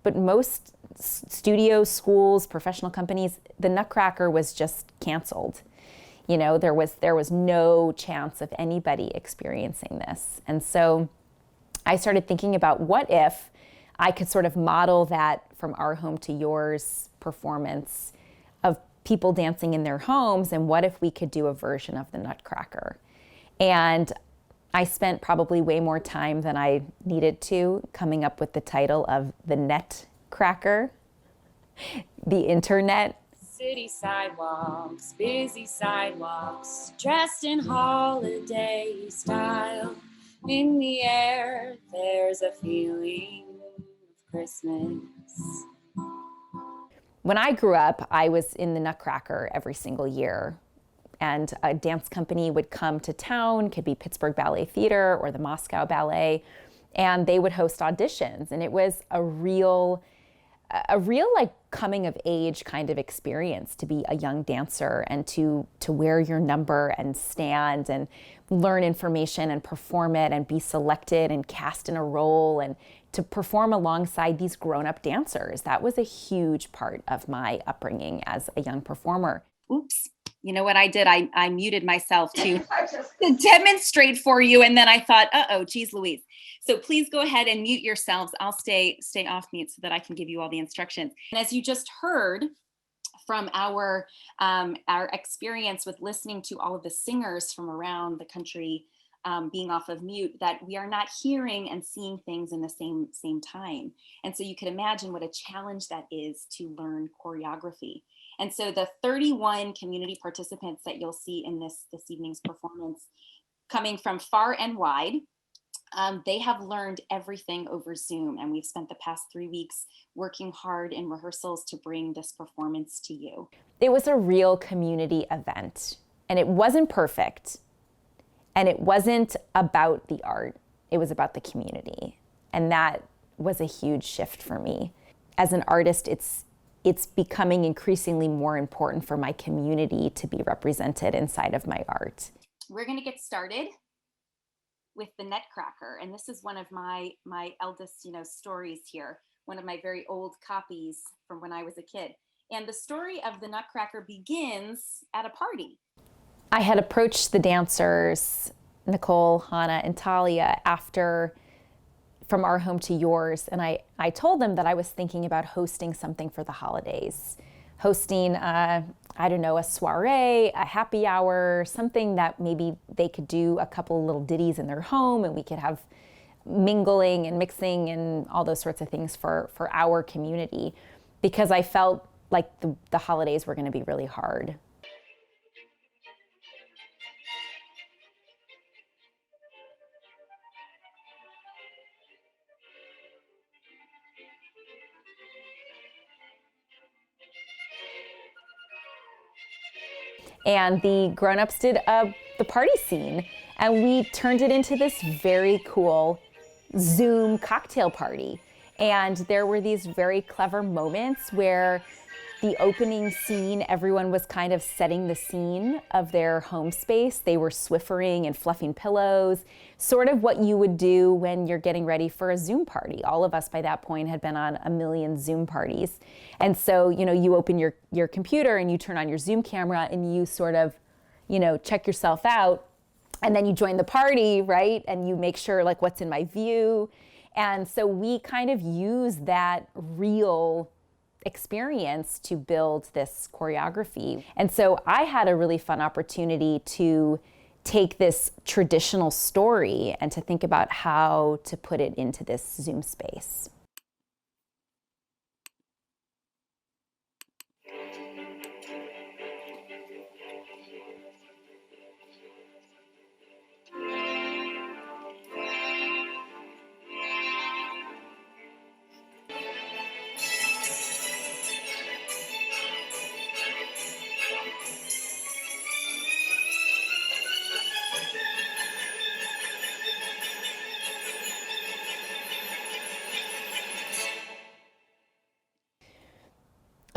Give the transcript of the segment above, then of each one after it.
but most studios, schools, professional companies, the Nutcracker was just canceled. You know, there was no chance of anybody experiencing this. And so I started thinking about, what if I could sort of model that from Our Home to Yours performance of people dancing in their homes, and what if we could do a version of the Nutcracker? And I spent probably way more time than I needed to coming up with the title of the Netcracker, the internet. City sidewalks, busy sidewalks, dressed in holiday style. In the air, there's a feeling of Christmas. When I grew up, I was in the Nutcracker every single year. And a dance company would come to town, could be Pittsburgh Ballet Theater or the Moscow Ballet, and they would host auditions. And it was a real like coming of age kind of experience to be a young dancer and to wear your number and stand and learn information and perform it and be selected and cast in a role and to perform alongside these grown-up dancers. That was a huge part of my upbringing as a young performer. Oops. You know what I did? I muted myself to demonstrate for you. And then I thought, geez Louise. So please go ahead and mute yourselves. I'll stay off mute so that I can give you all the instructions. And as you just heard from our experience with listening to all of the singers from around the country being off of mute, that we are not hearing and seeing things in the same time. And so you can imagine what a challenge that is to learn choreography. And so the 31 community participants that you'll see in this evening's performance, coming from far and wide, they have learned everything over Zoom. And we've spent the past 3 weeks working hard in rehearsals to bring this performance to you. It was a real community event, and it wasn't perfect. And it wasn't about the art. It was about the community. And that was a huge shift for me. As an artist, it's becoming increasingly more important for my community to be represented inside of my art. We're going to get started with the Netcracker, and this is one of my eldest, stories here. One of my very old copies from when I was a kid. And the story of the Nutcracker begins at a party. I had approached the dancers, Nicole, Hannah, and Talia, from Our Home to Yours, and I told them that I was thinking about hosting something for the holidays, hosting, a soiree, a happy hour, something that maybe they could do a couple little ditties in their home, and we could have mingling and mixing and all those sorts of things for our community, because I felt like the holidays were going to be really hard. And the grown-ups did the party scene, and we turned it into this very cool Zoom cocktail party. And there were these very clever moments where the opening scene, everyone was kind of setting the scene of their home space. They were Swiffering and fluffing pillows, sort of what you would do when you're getting ready for a Zoom party. All of us by that point had been on a million Zoom parties. And so, you open your computer and you turn on your Zoom camera and you sort of, check yourself out, and then you join the party, right? And you make sure, like, what's in my view. And so we kind of use that real experience to build this choreography. And so I had a really fun opportunity to take this traditional story and to think about how to put it into this Zoom space.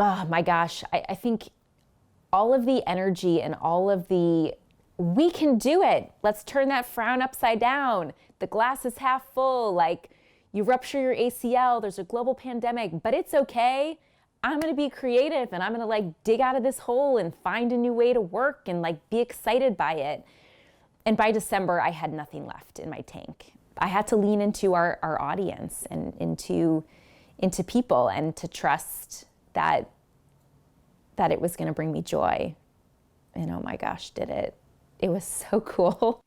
Oh my gosh, I think all of the energy and all of we can do it. Let's turn that frown upside down. The glass is half full. Like, you rupture your ACL, there's a global pandemic, but it's okay. I'm going to be creative and I'm going to like dig out of this hole and find a new way to work and like be excited by it. And by December, I had nothing left in my tank. I had to lean into our audience and into people and to trust that it was going to bring me joy. And oh my gosh, did it. It was so cool.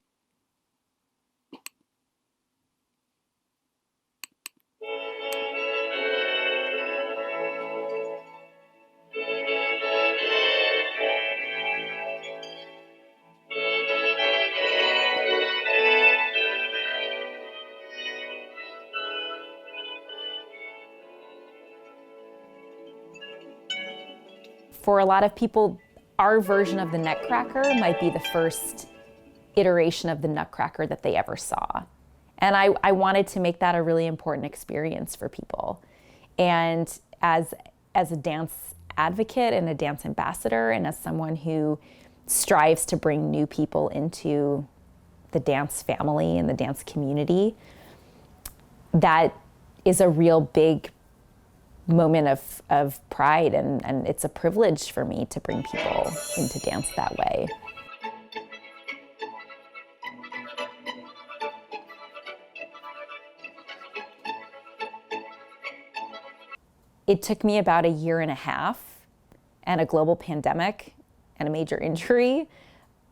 For a lot of people, our version of the Nutcracker might be the first iteration of the Nutcracker that they ever saw. And I wanted to make that a really important experience for people. And as a dance advocate and a dance ambassador, and as someone who strives to bring new people into the dance family and the dance community, that is a real big moment of pride, and it's a privilege for me to bring people into dance that way. It took me about a year and a half and a global pandemic and a major injury,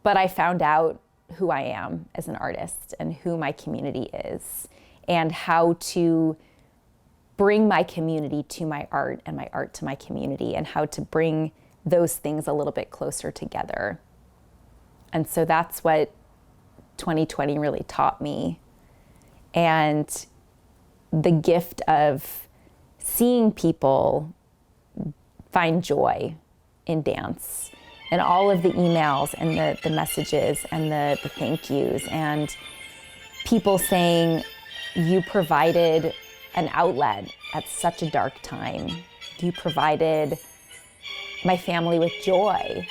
but I found out who I am as an artist and who my community is and how to bring my community to my art and my art to my community, and how to bring those things a little bit closer together. And so that's what 2020 really taught me. And the gift of seeing people find joy in dance, and all of the emails and the messages and the thank yous, and people saying, you provided an outlet at such a dark time. You provided my family with joy.